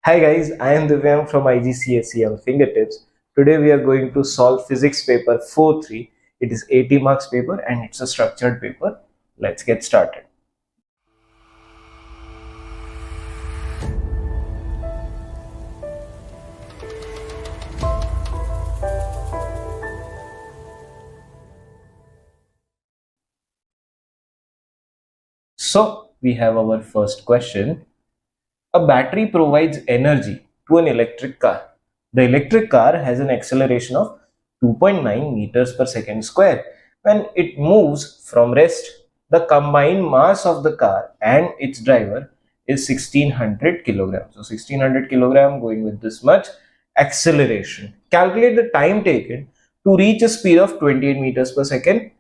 Hi guys, I am Divyang from IGCSE on Fingertips. Today we are going to solve physics paper 4.3. It is 80 marks paper and it's a structured paper. Let's get started. So we have our first question. A battery provides energy to an electric car. The electric car has an acceleration of 2.9 meters per second square. When it moves from rest, the combined mass of the car and its driver is 1600 kilograms. So 1600 kilogram going with this much acceleration. Calculate the time taken to reach a speed of 28 meters per second.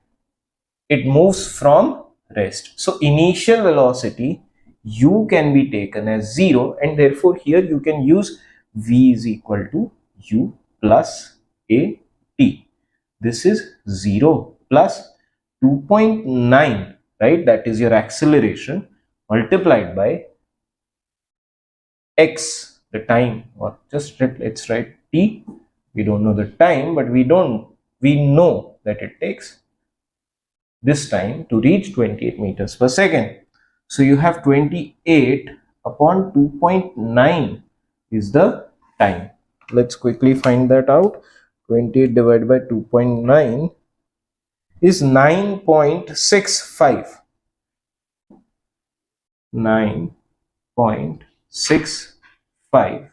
It moves from rest. So initial velocity u can be taken as 0, and therefore here you can use v is equal to u plus a t. This is 0 plus 2.9, right? That is your acceleration multiplied by x, the time, or just let's write t. We don't know the time, but we know that it takes this time to reach 28 meters per second. So you have 28 upon 2.9 is the time. Let's quickly find that out. 28 divided by 2.9 is 9.65. 9.65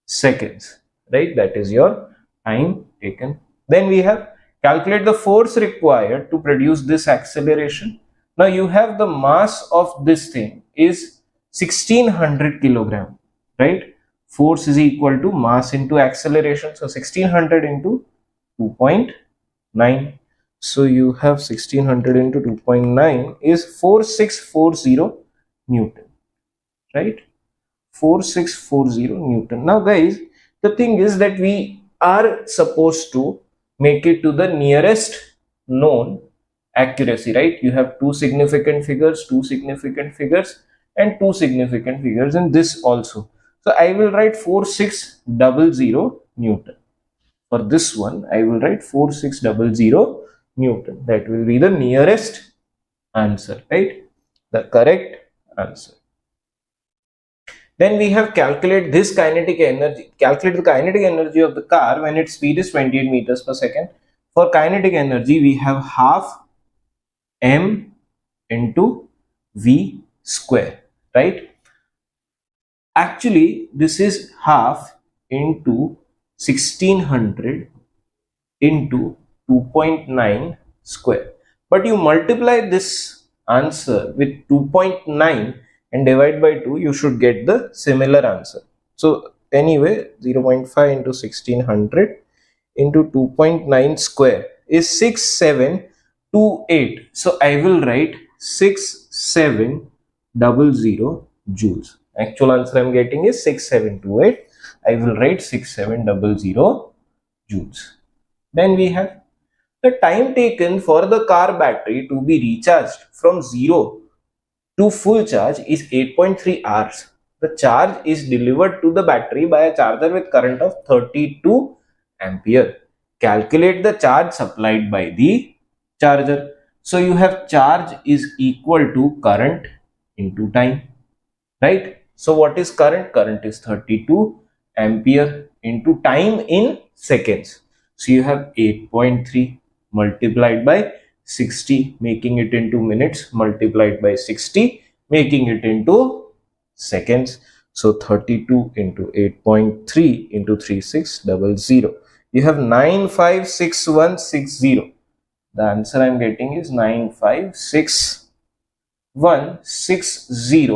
seconds, right? That is your time taken. Then we have calculate the force required to produce this acceleration. Now you have the mass of this thing is 1600 kilogram, right? Force is equal to mass into acceleration. So 1600 into 2.9. So you have 1600 into 2.9 is 4640 Newton, right? 4640 Newton. Now guys, the thing is that we are supposed to make it to the nearest known accuracy, right? You have two significant figures, and two significant figures in this also. So I will write 4600 Newton. For this one, I will write 4600 Newton. That will be the nearest answer, right? The correct answer. Then we have calculate this kinetic energy. Calculate the kinetic energy of the car when its speed is 28 meters per second. For kinetic energy, we have half m into v square, right? Actually, this is half into 1600 into 2.9 square. But you multiply this answer with 2.9 and divide by 2, you should get the similar answer. So anyway, 0.5 into 1600 into 2.9 square is 6728. So I will write 6700 joules. Actual answer I am getting is 6728. I will write 6700 joules. Then we have the time taken for the car battery to be recharged from 0 to full charge is 8.3 hours. The charge is delivered to the battery by a charger with current of 32 ampere. Calculate the charge supplied by the charger. So you have charge is equal to current into time, right? So what is current? Current is 32 ampere into time in seconds. So you have 8.3 multiplied by 60, making it into minutes, multiplied by 60, making it into seconds. So 32 into 8.3 into 3600. You have 956160. The answer I am getting is 956,160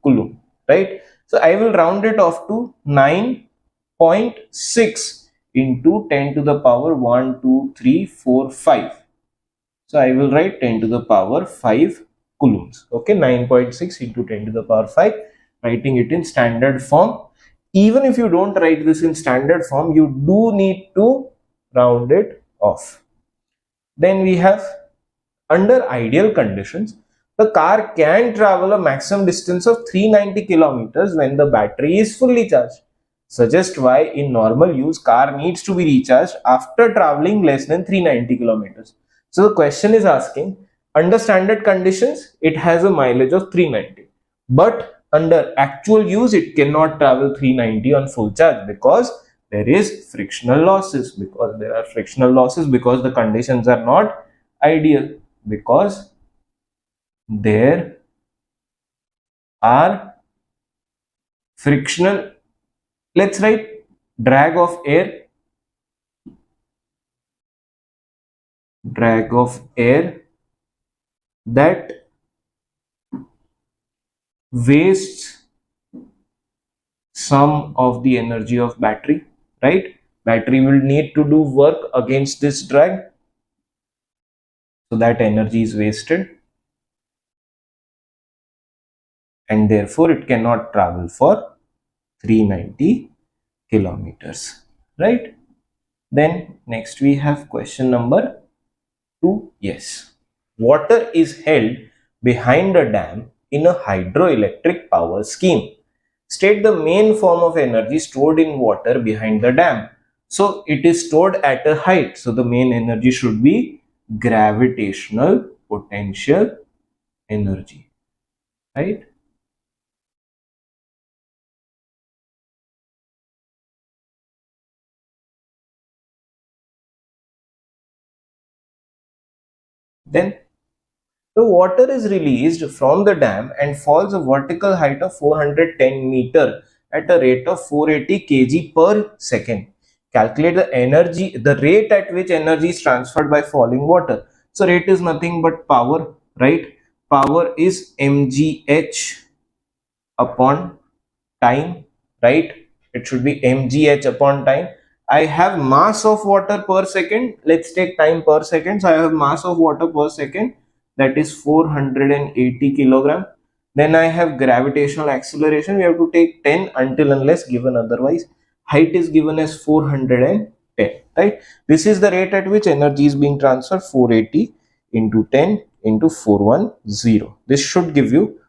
coulomb, right? So I will round it off to 9.6 into 10 to the power 1, 2, 3, 4, 5. So I will write 10 to the power 5 coulombs. Okay, 9.6 into 10 to the power 5, writing it in standard form. Even if you don't write this in standard form, you do need to round it off. Then we have under ideal conditions, The car can travel a maximum distance of 390 kilometers when the battery is fully charged. Suggest why in normal use car needs to be recharged after traveling less than 390 kilometers. So the question is asking, under standard conditions it has a mileage of 390, but under actual use it cannot travel 390 on full charge because there is frictional losses, because there are frictional losses because the conditions are not ideal, because there are frictional, let's write drag of air, that wastes some of the energy of battery, right? Battery will need to do work against this drag, so that energy is wasted and therefore it cannot travel for 390 kilometers, right? Then next we have question number 2. Yes, water is held behind a dam in a hydroelectric power scheme. State the main form of energy stored in water behind the dam. So it is stored at a height, so the main energy should be gravitational potential energy, right? Then the water is released from the dam and falls a vertical height of 410 meter at a rate of 480 kg per second. Calculate the energy, the rate at which energy is transferred by falling water. So rate is nothing but power, right? Power is mgh upon time, right? It should be mgh upon time. I have mass of water per second. Let's take time per second. So I have mass of water per second, that is 480 kilogram. Then I have gravitational acceleration. We have to take 10 until unless given otherwise. Height is given as 410, right? This is the rate at which energy is being transferred, 480 into 10 into 410. This should give you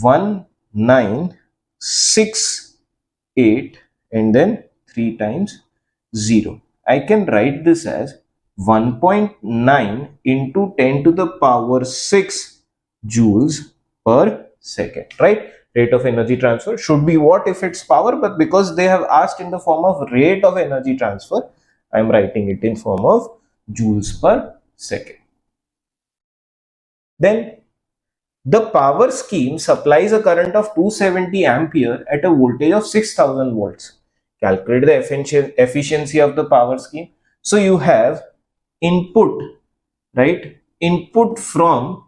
1968 and then 3 times 0. I can write this as 1.9 into 10 to the power 6 joules per second, right? Rate of energy transfer should be what if it's power, but because they have asked in the form of rate of energy transfer, I am writing it in form of joules per second. Then the power scheme supplies a current of 270 ampere at a voltage of 6000 volts. Calculate the efficiency of the power scheme. So you have input, right? Input from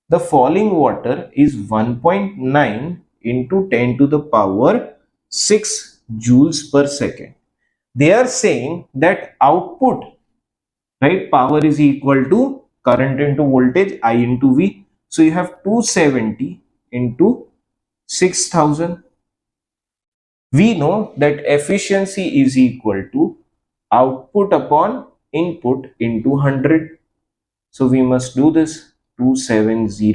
the falling water is 1.9 into 10 to the power 6 joules per second. They are saying that output, right, power is equal to current into voltage, I into V. So you have 270 into 6000. We know that efficiency is equal to output upon input into 100. So we must do this, 270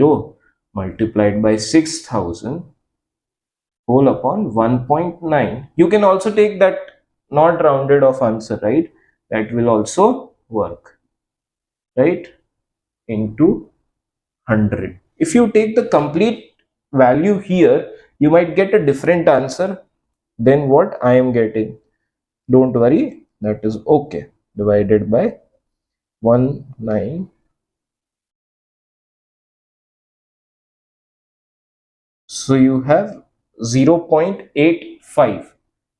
multiplied by 6000 whole upon 1.9. You can also take that not rounded off answer, right? That will also work, right? Into 100. If you take the complete value here, you might get a different answer than what I am getting. Don't worry, that is okay. Divided by 19. So you have 0.85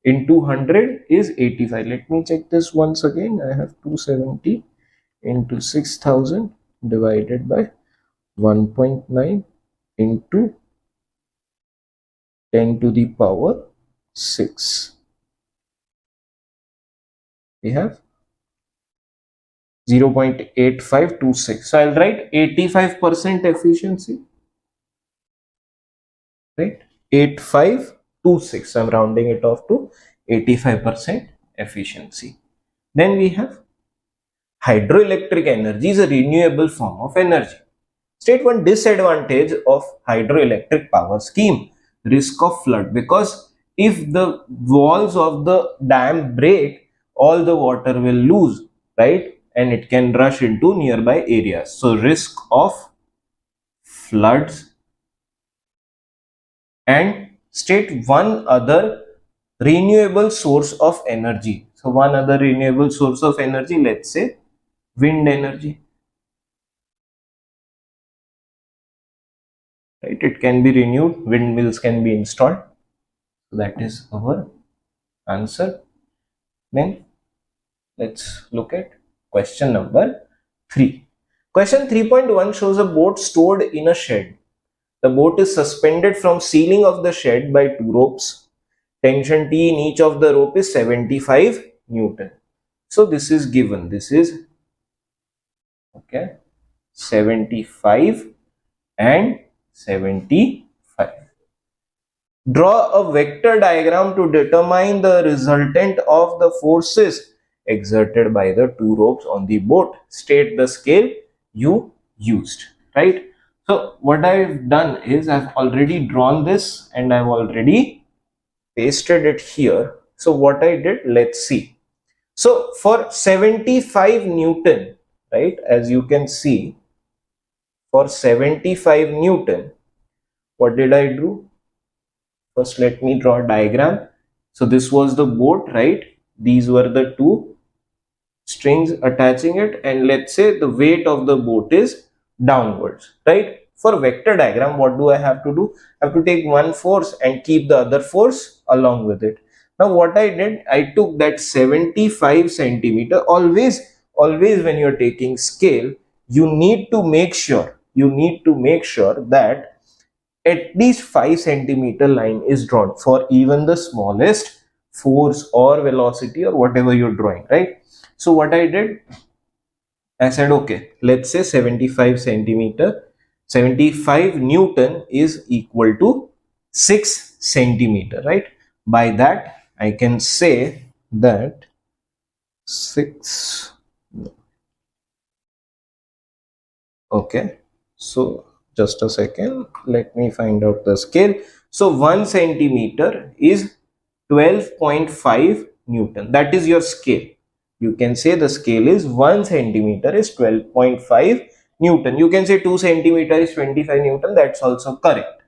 into 100 is 85. Let me check this once again. I have 270 into 6000 divided by 1.9 into 10 to the power 6. We have 0.8526. So I'll write 85% efficiency, right? 8526. I'm rounding it off to 85% efficiency. Then we have hydroelectric energy is a renewable form of energy. State one disadvantage of hydroelectric power scheme, risk of flood, because if the walls of the dam break, all the water will lose, right? And it can rush into nearby areas. So risk of floods. And state one other renewable source of energy. So one other renewable source of energy, let's say wind energy, right? It can be renewed, windmills can be installed. So that is our answer. Then let's look at question number 3. Question 3.1 shows a boat stored in a shed. The boat is suspended from ceiling of the shed by 2 ropes. Tension T in each of the rope is 75 Newton. So this is given. This is okay, 75 and 75. Draw a vector diagram to determine the resultant of the forces exerted by the 2 ropes on the boat. State the scale you used, right? So what I've done is I've already drawn this and I've already pasted it here. So what I did, let's see. So for 75 Newton, right, as you can see, for 75 Newton, what did I do? First, let me draw a diagram. So this was the boat, right? These were the 2 strings attaching it, and let's say the weight of the boat is downwards, right? For vector diagram, what do I have to do? I have to take one force and keep the other force along with it. Now what I did, I took that 75 centimeter. Always when you're taking scale, you need to make sure that at least 5 centimeter line is drawn for even the smallest force or velocity or whatever you're drawing, right? So what I did, I said, okay, let's say 75 centimeter, 75 Newton is equal to 6 centimeter, right? By that, I can say that 6, okay, so just a second, let me find out the scale. So 1 centimeter is 12.5 Newton. That is your scale. You can say the scale is 1 centimeter is 12.5 Newton. You can say 2 centimeter is 25 Newton. That's also correct.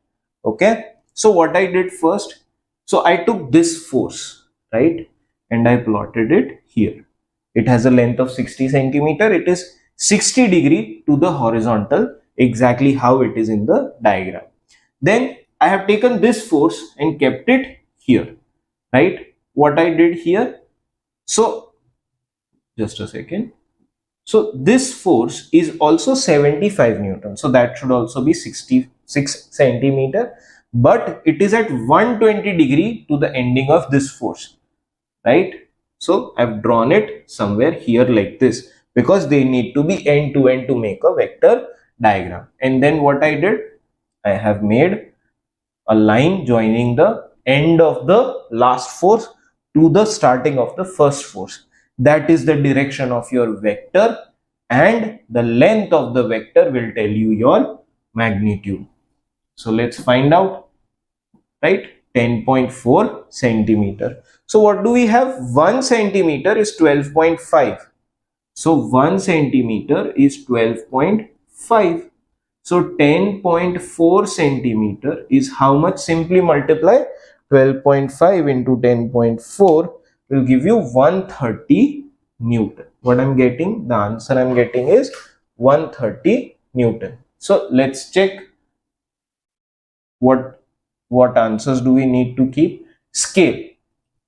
Okay. So what I did first, so I took this force, right, and I plotted it here. It has a length of 60 centimeter. It is 60 degree to the horizontal, exactly how it is in the diagram. Then I have taken this force and kept it here, right? What I did here, so just a second. So this force is also 75 Newton. So that should also be 66 centimeter, but it is at 120 degree to the ending of this force, right? So I've drawn it somewhere here like this, because they need to be end to end to make a vector diagram. And then what I did, I have made a line joining the end of the last force to the starting of the first force. That is the direction of your vector, and the length of the vector will tell you your magnitude. So let's find out, right? 10.4 centimeter. So what do we have? 1 centimeter is 12.5. So 1 centimeter is 12.5. So 10.4 centimeter is how much? Simply multiply 12.5 into 10.4 will give you 130 Newton. What I'm getting, the answer I'm getting is 130 Newton. So let's check what answers do we need to keep. Scale.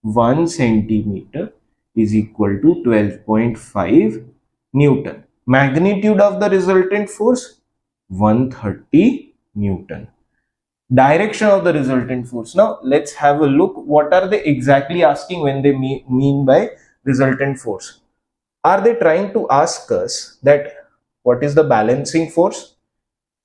1 centimeter is equal to 12.5 Newton. Magnitude of the resultant force, 130 Newton. Direction of the resultant force. Now let's have a look. What are they exactly asking when they mean by resultant force? Are they trying to ask us that what is the balancing force?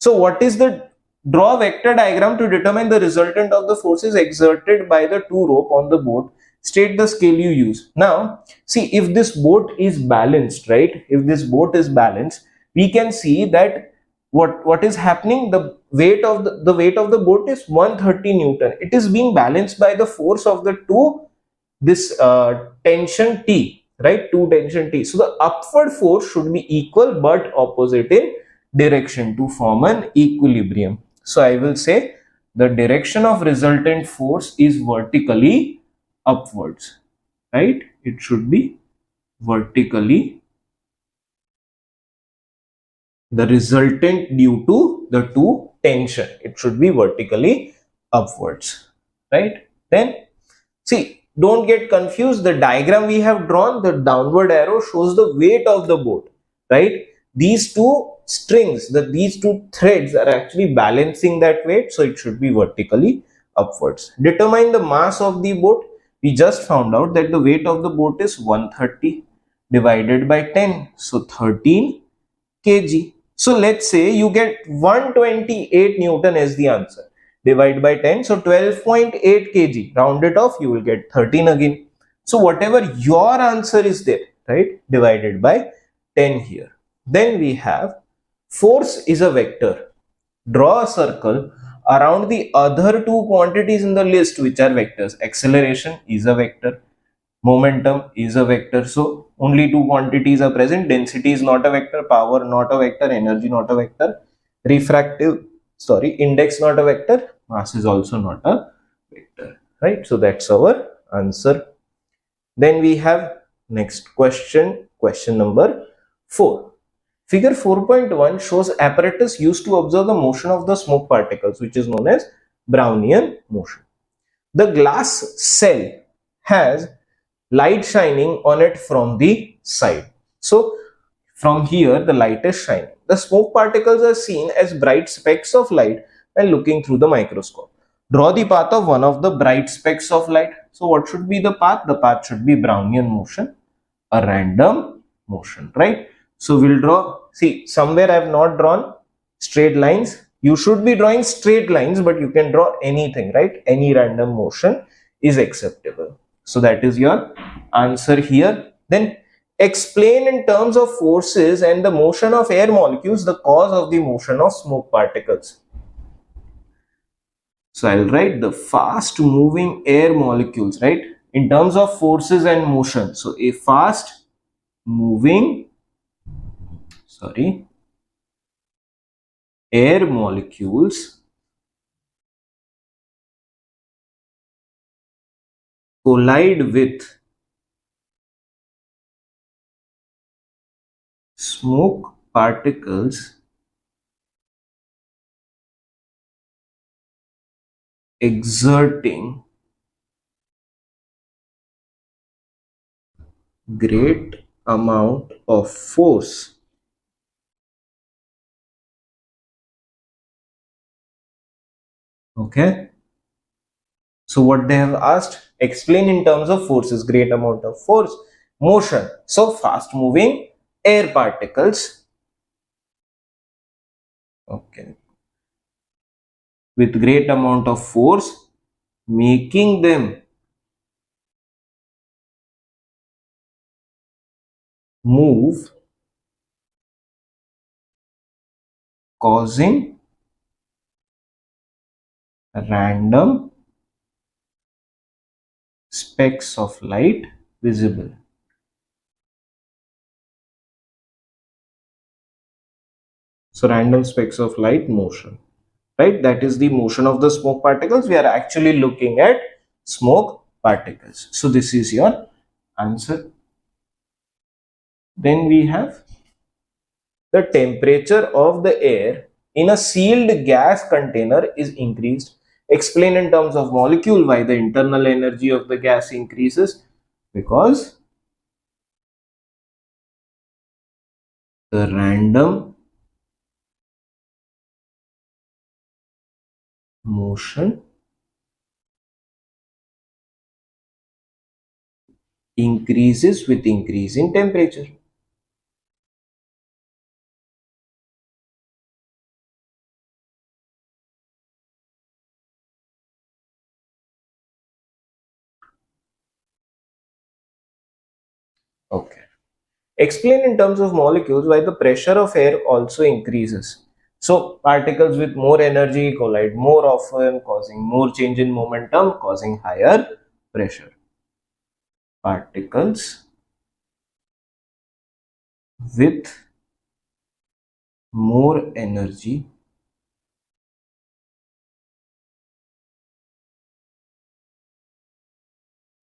So what is the, draw a vector diagram to determine the resultant of the forces exerted by the 2 rope on the boat. State the scale you use. Now see, if this boat is balanced, right, if this boat is balanced, we can see that what is happening? The weight of the boat is 130 Newton. It is being balanced by the force of the this tension T, right? Two tension T. So the upward force should be equal but opposite in direction to form an equilibrium. So I will say the direction of resultant force is vertically upwards, right? It should be vertically, the resultant due to the two tension, it should be vertically upwards, right? Then see, don't get confused. The diagram we have drawn, the downward arrow shows the weight of the boat, right? These two strings, these two threads are actually balancing that weight, so it should be vertically upwards. Determine the mass of the boat. We just found out that the weight of the boat is 130 divided by 10, so 13 kg. So let's say you get 128 Newton as the answer. Divide by 10, so 12.8 kg. Round it off, you will get 13 again. So whatever your answer is there, right, divided by 10 here. Then we have force is a vector. Draw a circle around the other two quantities in the list which are vectors. Acceleration is a vector. Momentum is a vector. So only two quantities are present. Density is not a vector, power not a vector, energy not a vector, index not a vector, mass is also not a vector, right? So that's our answer. Then we have next question, question number 4. Figure 4.1 shows apparatus used to observe the motion of the smoke particles, which is known as Brownian motion. The glass cell has light shining on it from the side. So from here the light is shining. The smoke particles are seen as bright specks of light when looking through the microscope. Draw the path of one of the bright specks of light. So what should be the path? The path should be Brownian motion, a random motion, right? So we'll draw, see, somewhere I have not drawn straight lines. You should be drawing straight lines, but you can draw anything, right? Any random motion is acceptable. So that is your answer here. Then explain in terms of forces and the motion of air molecules the cause of the motion of smoke particles. So I'll write the fast moving air molecules, right? In terms of forces and motion. So a fast moving, air molecules collide with smoke particles exerting great amount of force. Okay. So what they have asked, explain in terms of forces, great amount of force, motion. So fast moving air particles, okay, with great amount of force, making them move, causing random specks of light visible. So random specks of light motion, right? That is the motion of the smoke particles. We are actually looking at smoke particles. So this is your answer. Then we have the temperature of the air in a sealed gas container is increased. Explain in terms of molecule why the internal energy of the gas increases. Because the random motion increases with increase in temperature. Okay. Explain in terms of molecules why the pressure of air also increases. So particles with more energy collide more often, causing more change in momentum, causing higher pressure. Particles with more energy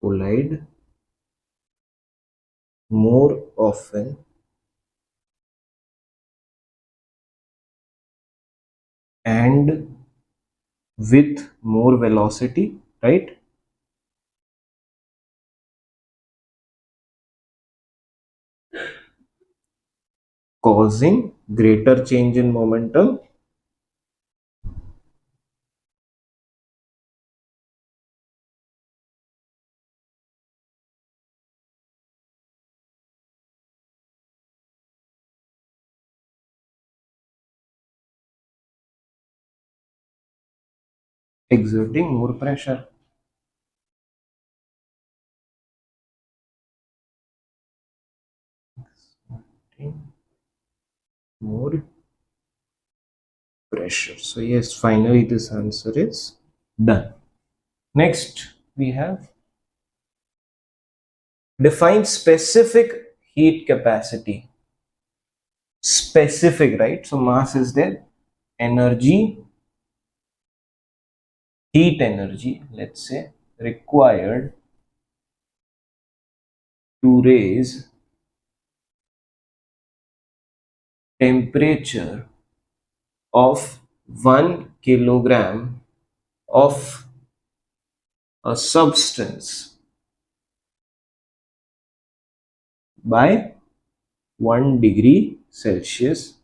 collide more often and with more velocity, right? Causing greater change in momentum exerting more pressure. More pressure. So yes, finally this answer is done. Next we have define specific heat capacity. Specific, right? So mass is there, energy, heat energy, let's say, required to raise temperature of 1 kilogram of a substance by 1 degree Celsius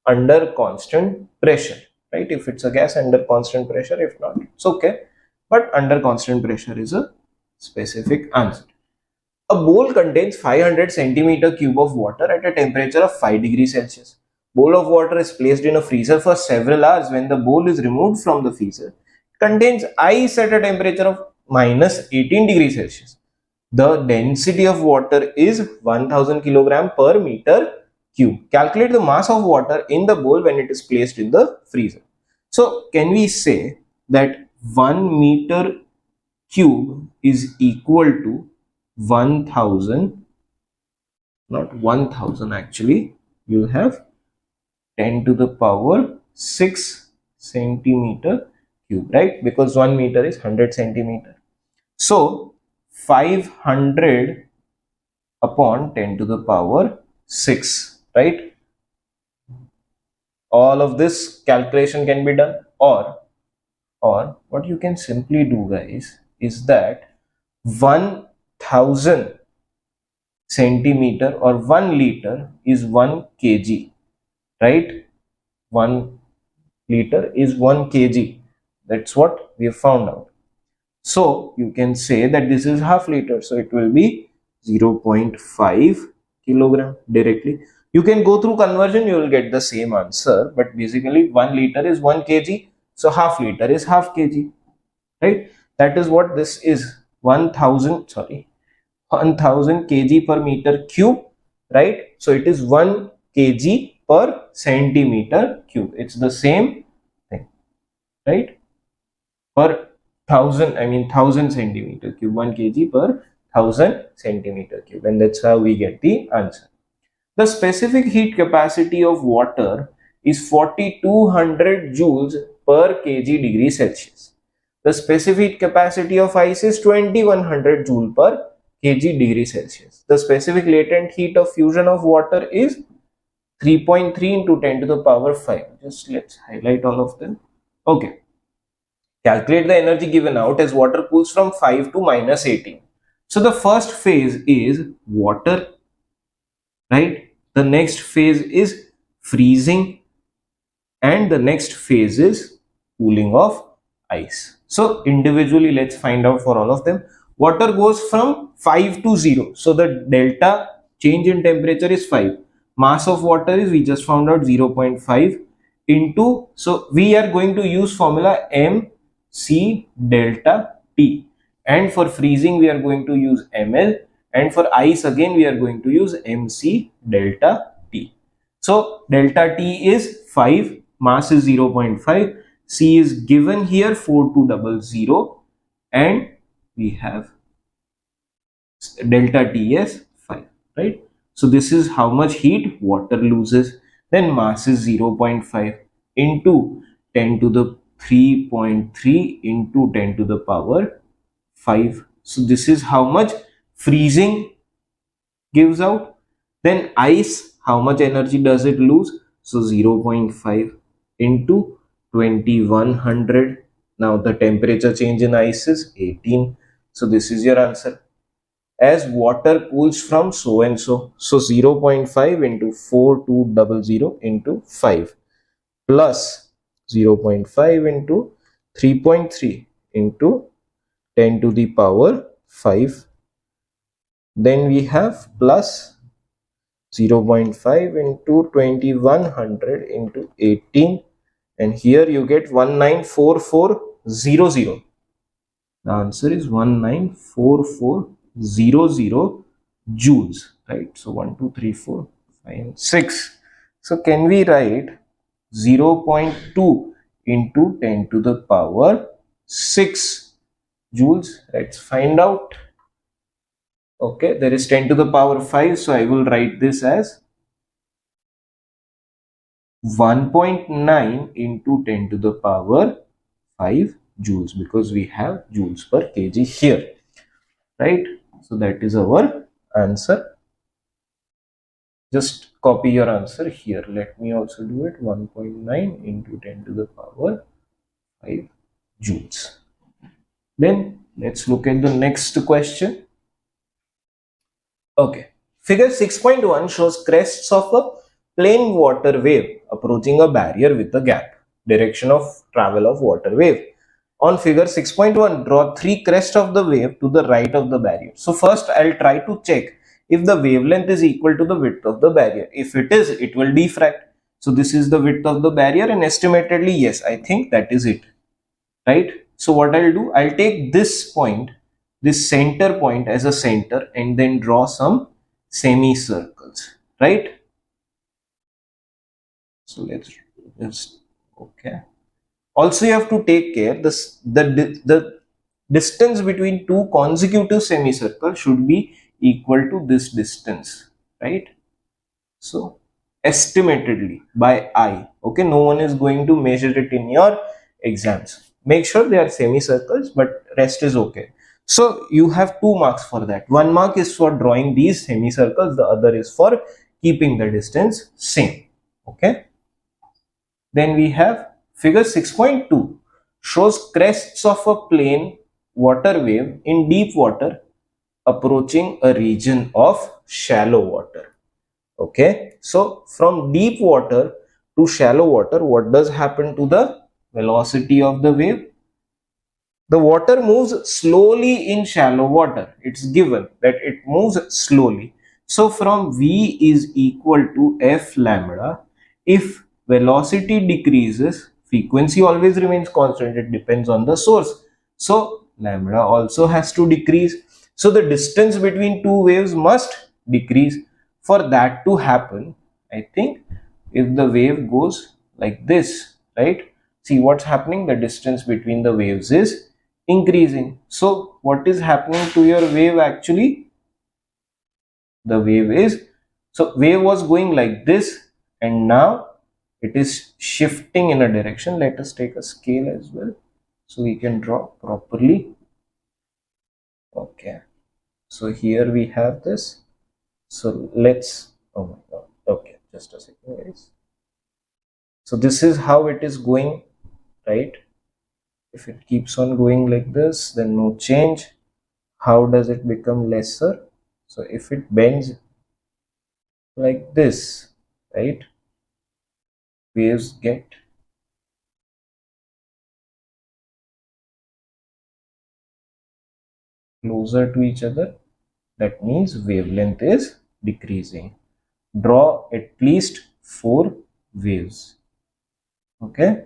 under constant pressure, right? If it's a gas, under constant pressure, if not, it's okay. But under constant pressure is a specific answer. A bowl contains 500 centimeter cube of water at a temperature of 5 degrees Celsius. Bowl of water is placed in a freezer for several hours. When the bowl is removed from the freezer, it contains ice at a temperature of minus 18 degrees Celsius. The density of water is 1000 kilogram per meter cube. Calculate the mass of water in the bowl when it is placed in the freezer. So can we say that 1 meter cube is equal to 1000, not 1000 actually, you have 10 to the power 6 centimeter cube, right? Because 1 meter is 100 centimeter. So 500 upon 10 to the power 6, right? All of this calculation can be done, or what you can simply do, guys, is that 1000 centimeter or 1 liter is 1 kg, right? 1 liter is 1 kg. That's what we have found out. So you can say that this is half liter, so it will be 0.5 kilogram directly. You can go through conversion, you will get the same answer, but basically 1 liter is 1 kg, so half liter is half kg, right? That is what this is. 1000 kg per meter cube, right? So it is 1 kg per centimeter cube. It's the same thing, right? Per 1000 centimeter cube, 1 kg per 1000 centimeter cube, and that's how we get the answer. The specific heat capacity of water is 4200 joules per kg degree Celsius. The specific capacity of ice is 2100 joule per kg degree Celsius. The specific latent heat of fusion of water is 3.3 into 10 to the power 5. Just let's highlight all of them. Okay. Calculate the energy given out as water cools from 5 to minus 18. So the first phase is water, right? The next phase is freezing, and the next phase is cooling of ice. So individually, let's find out for all of them. Water goes from 5 to 0. So the delta change in temperature is 5. Mass of water is, we just found out, 0.5 into, so we are going to use formula mc delta T. And for freezing, we are going to use ml. And for ice, again, we are going to use mc delta T. So delta T is 5. mass is 0.5, C is given here 4200, and we have delta T as 5, right? So this is how much heat water loses. Then mass is 0.5 into 10 to the 3.3 into 10 to the power 5. So this is how much freezing gives out. Then ice, how much energy does it lose? So 0.5 into 2100. Now the temperature change in ice is 18. So this is your answer. As water cools from so and so. So 0.5 into 4200 into 5 plus 0.5 into 3.3 into 10 to the power 5. Then we have plus 0.5 into 2100 into 18, and here you get 194400. The answer is 194400 joules, right? So 1, 2, 3, 4, 5, and 6. So can we write 0.2 into 10 to the power 6 joules? Let's find out. Okay, there is 10 to the power 5, so I will write this as 1.9 into 10 to the power 5 joules, because we have joules per kg here, right? So that is our answer. Just copy your answer here. Let me also do it. 1.9 into 10 to the power 5 joules. Then let's look at the next question. Okay, figure 6.1 shows crests of a plain water wave approaching a barrier with a gap. Direction of travel of water wave. On figure 6.1, draw 3 crests of the wave to the right of the barrier. So first I'll try to check if the wavelength is equal to the width of the barrier. If it is, it will diffract. So this is the width of the barrier, and estimatedly, yes, I think that is it, right? So what I'll do, I'll take this point, this center point as a center, and then draw some semicircles, right? So let's just, okay. Also you have to take care, the distance between two consecutive semicircles should be equal to this distance, right? So estimatedly by eye, okay, no one is going to measure it in your exams. Make sure they are semicircles, but rest is okay. So you have 2 marks for that. 1 mark is for drawing these semicircles, the other is for keeping the distance same, okay. Then we have figure 6.2 shows crests of a plain water wave in deep water approaching a region of shallow water. Okay, so from deep water to shallow water, what does happen to the velocity of the wave? The water moves slowly in shallow water. It's given that it moves slowly. So from V is equal to F lambda. If velocity decreases, frequency always remains constant. It depends on the source. So lambda also has to decrease. So the distance between two waves must decrease. For that to happen, I think if the wave goes like this, right? See what's happening, the distance between the waves is increasing. So what is happening to your wave actually? The wave is, so wave was going like this, and now it is shifting in a direction. Let us take a scale as well so we can draw properly. Okay, so here we have this. So let's, oh my god, okay, just a second guys. So this is how it is going, right? If it keeps on going like this, then no change. How does it become lesser? So if it bends like this, right, waves get closer to each other. That means wavelength is decreasing. Draw at least 4 waves. Okay,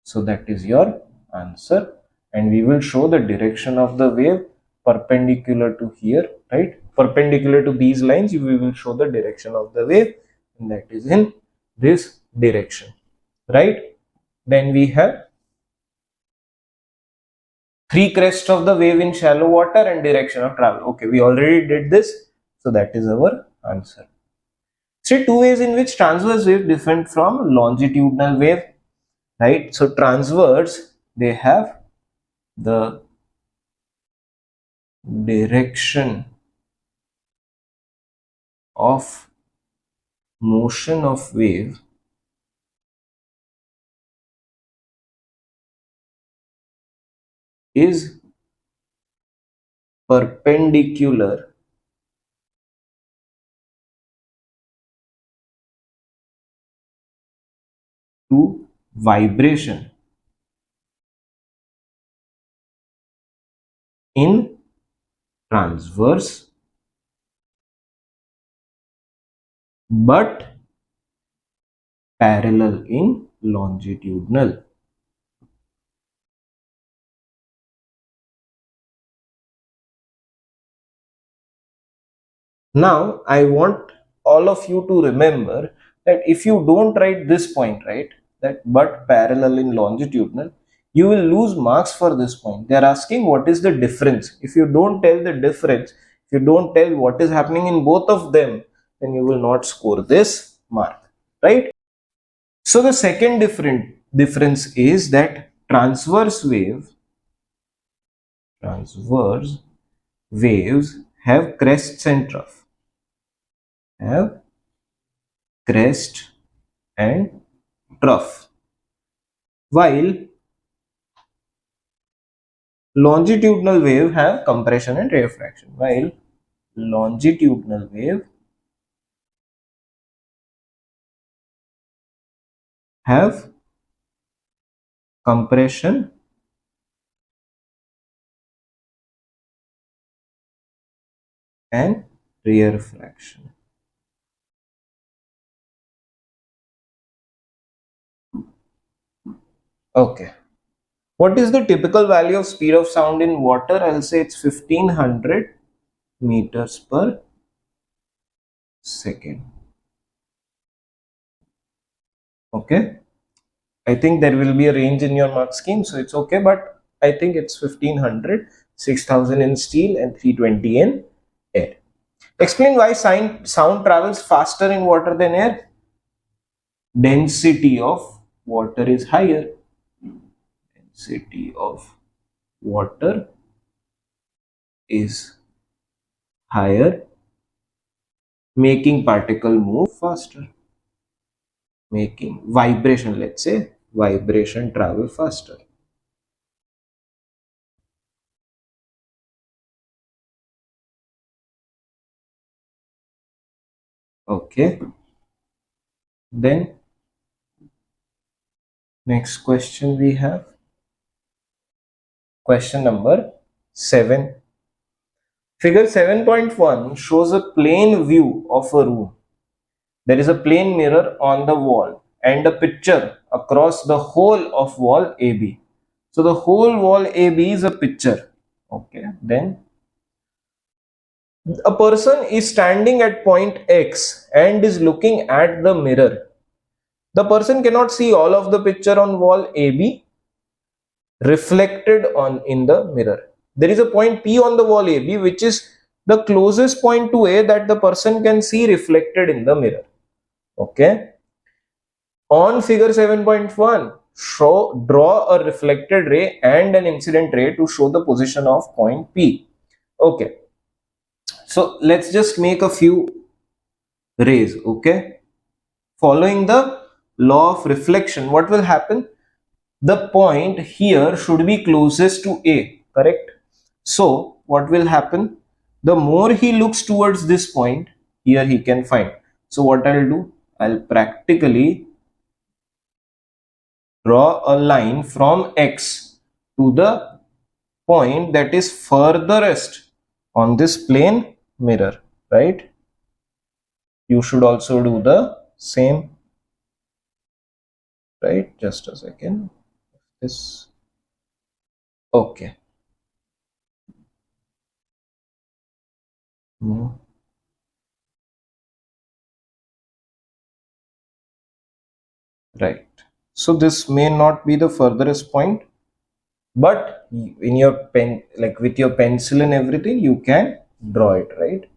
so that is your answer, and we will show the direction of the wave perpendicular to here, right? Perpendicular to these lines, we will show the direction of the wave, and that is in this direction, right? Then we have three crests of the wave in shallow water and direction of travel. Okay, we already did this, so that is our answer. See, two ways in which transverse wave different from longitudinal wave, right? So transverse, they have the direction of motion of wave is perpendicular to vibration in transverse but parallel in longitudinal. Now, I want all of you to remember that if you don't write this point, right, that but parallel in longitudinal, you will lose marks for this point. They are asking what is the difference. If you don't tell the difference, if you don't tell what is happening in both of them, then you will not score this mark, right? So the second difference is that transverse waves have crests and trough. Have crest and trough, while longitudinal wave have compression and rarefaction. While longitudinal wave have compression and rarefaction. Okay. What is the typical value of speed of sound in water? I'll say it's 1500 meters per second. Okay. I think there will be a range in your mark scheme, so it's okay, but I think it's 1500, 6000 in steel, and 320 in air. Explain why sound travels faster in water than air. Density of water is higher. Density of water is higher, making particle move faster. Making vibration, let's say, vibration travel faster. Okay. Then next question we have. Question number 7. Figure 7.1 shows a plane view of a room. There is a plane mirror on the wall and a picture across the whole of wall AB. So the whole wall AB is a picture. Okay. Then a person is standing at point X and is looking at the mirror. The person cannot see all of the picture on wall AB reflected on in the mirror. There is a point P on the wall AB which is the closest point to A that the person can see reflected in the mirror. Okay. On figure 7.1, draw a reflected ray and an incident ray to show the position of point P. Okay. So let's just make a few rays. Okay. Following the law of reflection, what will happen? The point here should be closest to A, correct? So what will happen? The more he looks towards this point, here he can find. So what I'll do? I'll practically draw a line from X to the point that is furthest on this plane mirror, right? You should also do the same, right? Just a second. This, okay. Hmm. right? So this may not be the furthest point, but in your pen, like with your pencil and everything, you can draw it, right?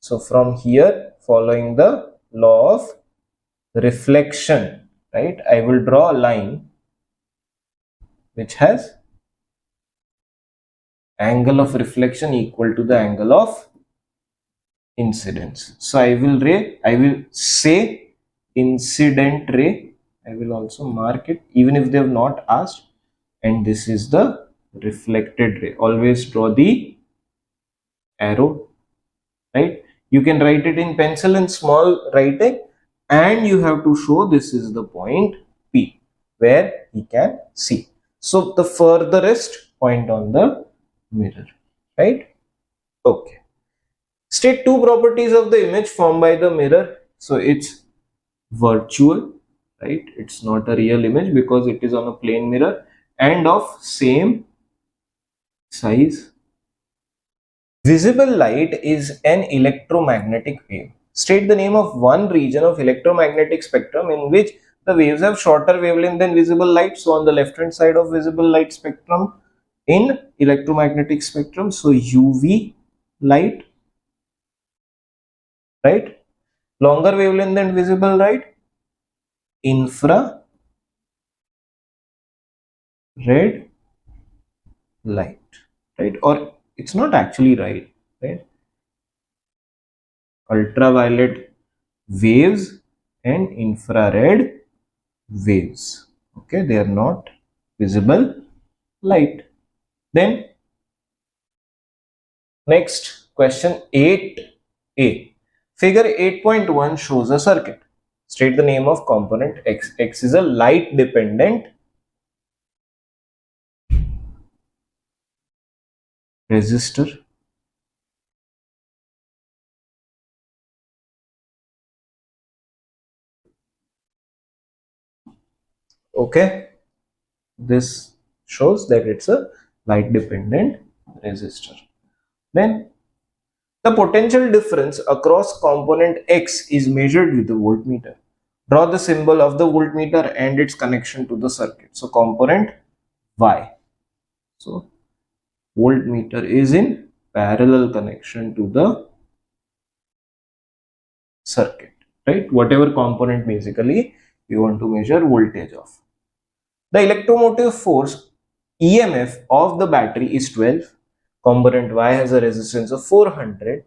So from here, following the law of reflection, right, I will draw a line which has angle of reflection equal to the angle of incidence. So I will say incident ray. I will also mark it even if they have not asked. And this is the reflected ray. Always draw the arrow, right? You can write it in pencil in small writing, and you have to show this is the point P where he can see. So the furthest point on the mirror, right? Okay. State two properties of the image formed by the mirror. So it's virtual, right? It's not a real image because it is on a plane mirror, and of same size. Visible light is an electromagnetic wave. State the name of one region of electromagnetic spectrum in which the waves have shorter wavelength than visible light. So on the left hand side of visible light spectrum in electromagnetic spectrum, so UV light, right? Longer wavelength than visible light, infrared light, right? Or it's not actually right? Ultraviolet waves and infrared waves. Okay, they are not visible light. Then next question 8a. Figure 8.1 shows a circuit. State the name of component X. X is a light dependent resistor. Okay, this shows that it's a light dependent resistor. Then the potential difference across component X is measured with the voltmeter. Draw the symbol of the voltmeter and its connection to the circuit. So component Y. So voltmeter is in parallel connection to the circuit, right? Whatever component basically you want to measure voltage of. The electromotive force EMF of the battery is 12. Component Y has a resistance of 400.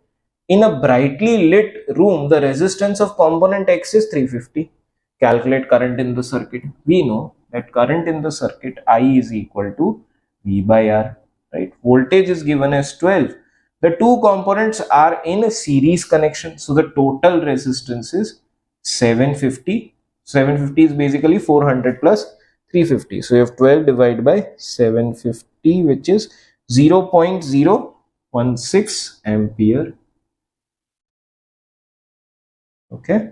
In a brightly lit room, the resistance of component X is 350. Calculate current in the circuit. We know that current in the circuit I is equal to V by R, right? Voltage is given as 12. The two components are in a series connection. So the total resistance is 750. 750 is basically 400 plus 350. So you have 12 divided by 750, which is 0.016 ampere. Okay.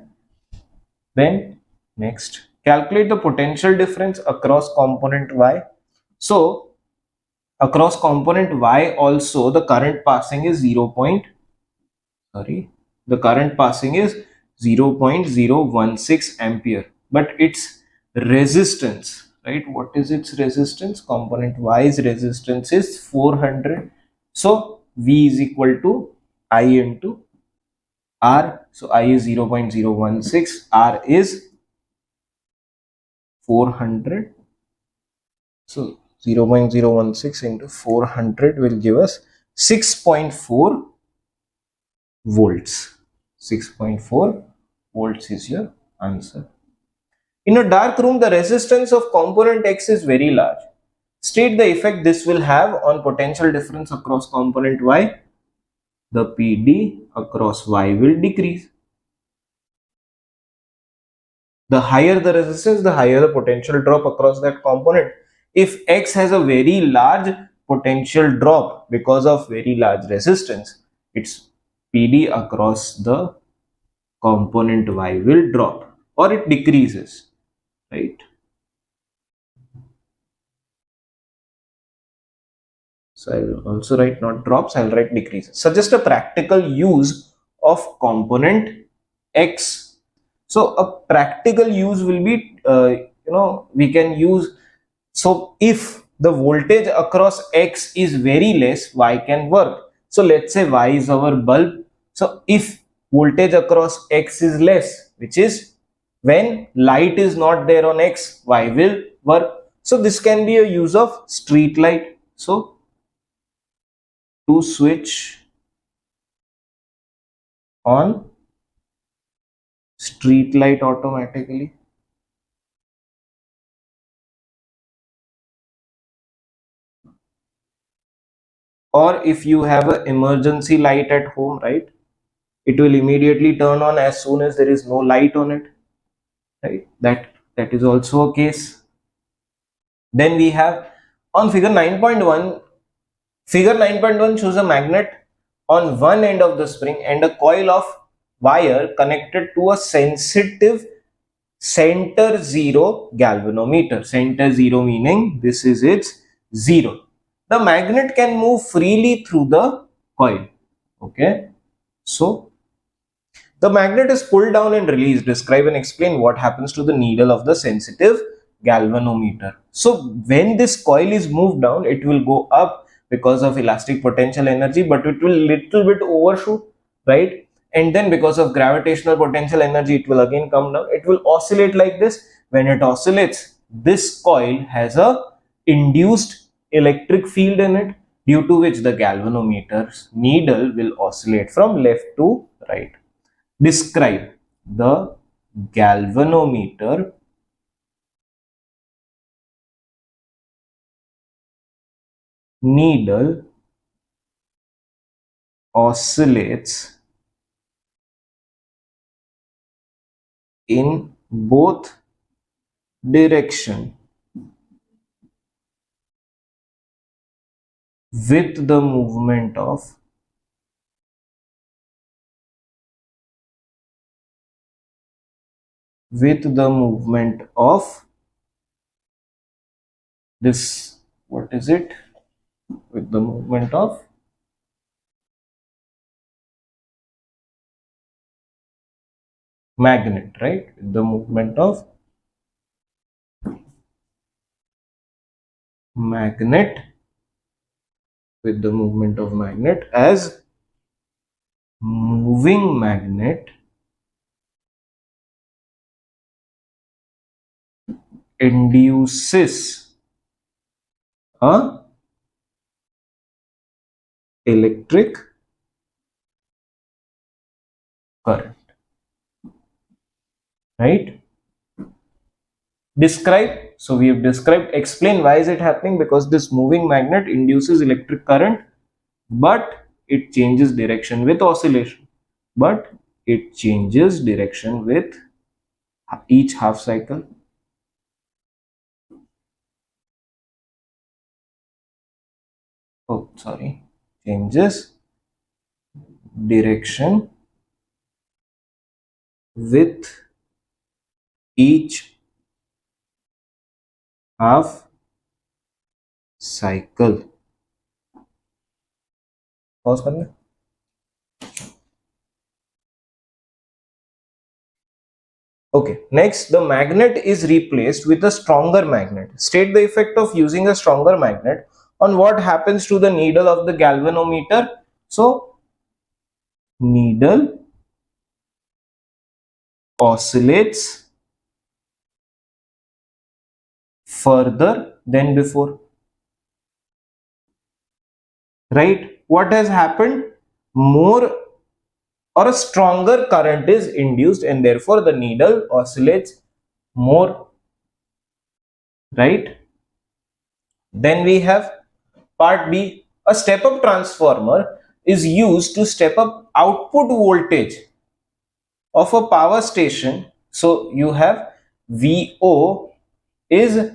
Then next, calculate the potential difference across component Y. So across component Y also the current passing is the current passing is 0.016 ampere, but its resistance, right? What is its resistance? Component Y's resistance is 400. So V is equal to I into R. So I is 0.016, R is 400. So 0.016 into 400 will give us 6.4 volts. 6.4 volts is your answer. In a dark room, the resistance of component X is very large. State the effect this will have on potential difference across component Y. The PD across Y will decrease. The higher the resistance, the higher the potential drop across that component. If X has a very large potential drop because of very large resistance, its PD across the component Y will drop or it decreases, right? So I will also write not drops, I will write decreases. Suggest a practical use of component X. So a practical use will be, we can use, so if the voltage across X is very less, Y can work. So let's say Y is our bulb. So if voltage across X is less, which is when light is not there on X, Y will work. So this can be a use of street light. So to switch on street light automatically. Or if you have an emergency light at home, right, it will immediately turn on as soon as there is no light on it, right? That is also a case. Then we have on figure 9.1. Figure 9.1 shows a magnet on one end of the spring and a coil of wire connected to a sensitive center zero galvanometer. Center zero meaning this is its zero. The magnet can move freely through the coil. Okay, so the magnet is pulled down and released. Describe and explain what happens to the needle of the sensitive galvanometer. So when this coil is moved down, it will go up because of elastic potential energy, but it will little bit overshoot, right? And then because of gravitational potential energy, it will again come down. It will oscillate like this. When it oscillates, this coil has a induced electric field in it, due to which the galvanometer's needle will oscillate from left to right. Describe the galvanometer needle oscillates in both direction with the movement of this, what is it, with the movement of magnet, right? With the movement of magnet, with the movement of magnet, as moving magnet induces a electric current, right? Describe. So we have described. Explain why is it happening. Because this moving magnet induces electric current, but it changes direction with oscillation, but it changes direction with each half cycle. Oh, sorry, changes direction with each half cycle. Pause करना. Okay, next, the magnet is replaced with a stronger magnet. State the effect of using a stronger magnet on what happens to the needle of the galvanometer. So needle oscillates further than before, right? What has happened? More or a stronger current is induced, and therefore the needle oscillates more, right? Then we have part B. A step up transformer is used to step up output voltage of a power station. So you have VO is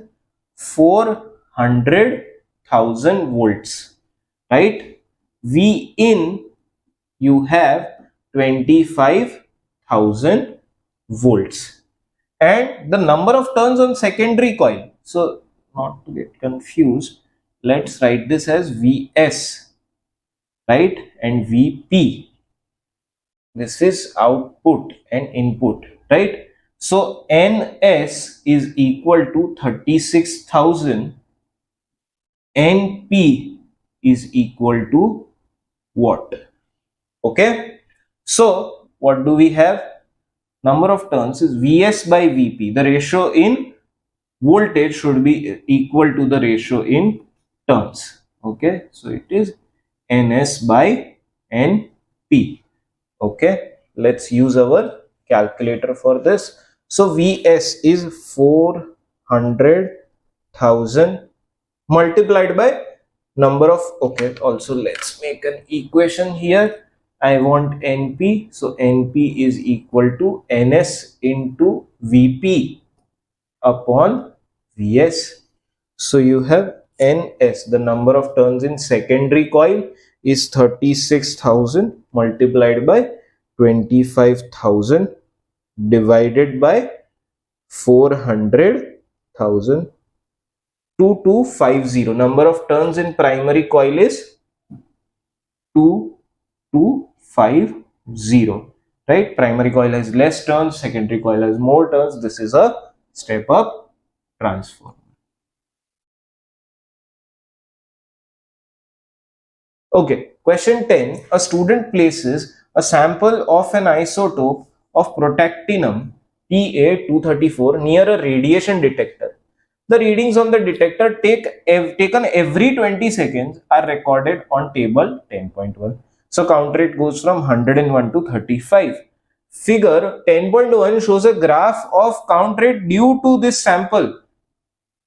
400,000 volts, right? V in, you have 25,000 volts, and the number of turns on secondary coil. So not to get confused, let's write this as Vs, right? And Vp, this is output and input right? So NS is equal to 36,000. NP is equal to what? Okay. So what do we have? Number of turns is Vs by Vp. The ratio in voltage should be equal to the ratio in turns. Okay. So it is Ns by Np. Okay. Let's use our calculator for this. So Vs is 400,000 multiplied by number of, okay, also let's make an equation here. I want Np, so Np is equal to Ns into Vp upon Vs. So you have Ns, the number of turns in secondary coil is 36,000 multiplied by 25,000 divided by 400,000. 2250. Number of turns in primary coil is 2250, right? Primary coil has less turns, secondary coil has more turns. This is a step up transformer. Okay, question 10. A student places a sample of an isotope of protactinium Pa234 near a radiation detector. The readings on the detector taken every 20 seconds are recorded on table 10.1. So count rate goes from 101 to 35. Figure 10.1 shows a graph of count rate due to this sample.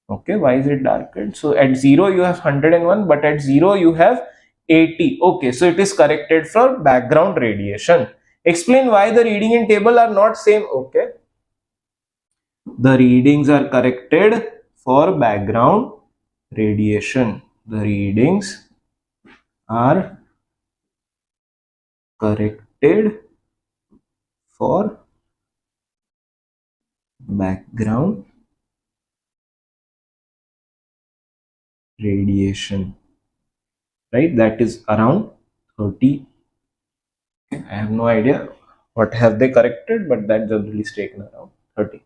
Okay, why is it darkened? So at 0 you have 101, but at 0 you have 80. Okay, so it is corrected for background radiation. Explain why the reading in table are not same. Okay, the readings are corrected for background radiation. The readings are corrected for background radiation, right? That is around 30. I have no idea what have they corrected, but that generally is taken around 30.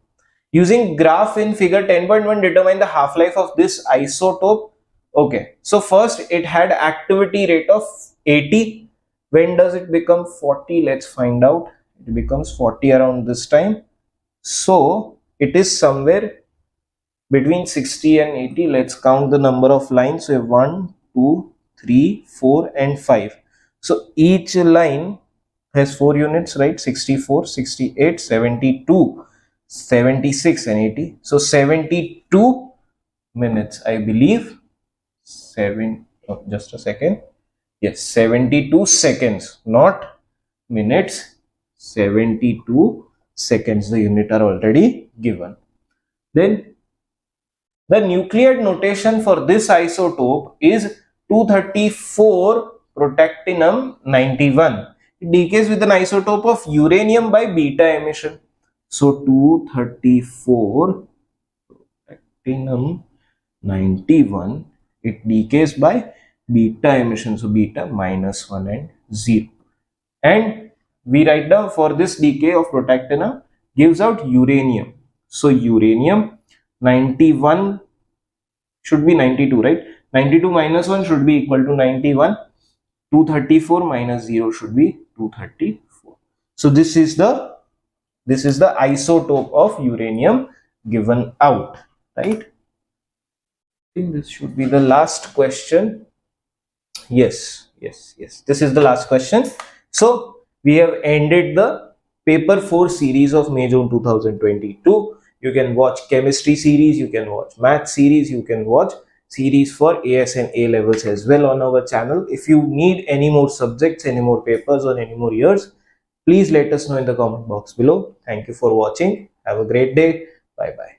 Using graph in figure 10.1, determine the half-life of this isotope. Okay, so first it had activity rate of 80. When does it become 40? Let's find out. It becomes 40 around this time. So it is somewhere between 60 and 80. Let's count the number of lines. So 1, 2, 3, 4 and 5. So each line has 4 units, right? 64, 68, 72, 76 and 80. So 72 minutes, I believe. Just a second. Yes, 72 seconds, not minutes. 72 seconds. The unit are already given. Then the nuclear notation for this isotope is 234 protactinium 91. It decays with an isotope of uranium by beta emission. So 234 protactinium 91, it decays by beta emission. So beta -1 and 0. And we write down for this decay of protactinium gives out uranium. So uranium 91 should be 92, right? 92 minus 1 should be equal to 91. 234 minus 0 should be 234. So this is the isotope of uranium given out, right? I think this should be the last question. Yes. This is the last question. So we have ended the paper 4 series of May June 2022. You can watch chemistry series, you can watch math series, you can watch series for AS and A levels as well on our channel. If you need any more subjects, any more papers or any more years, please let us know in the comment box below. Thank you for watching. Have a great day. Bye bye.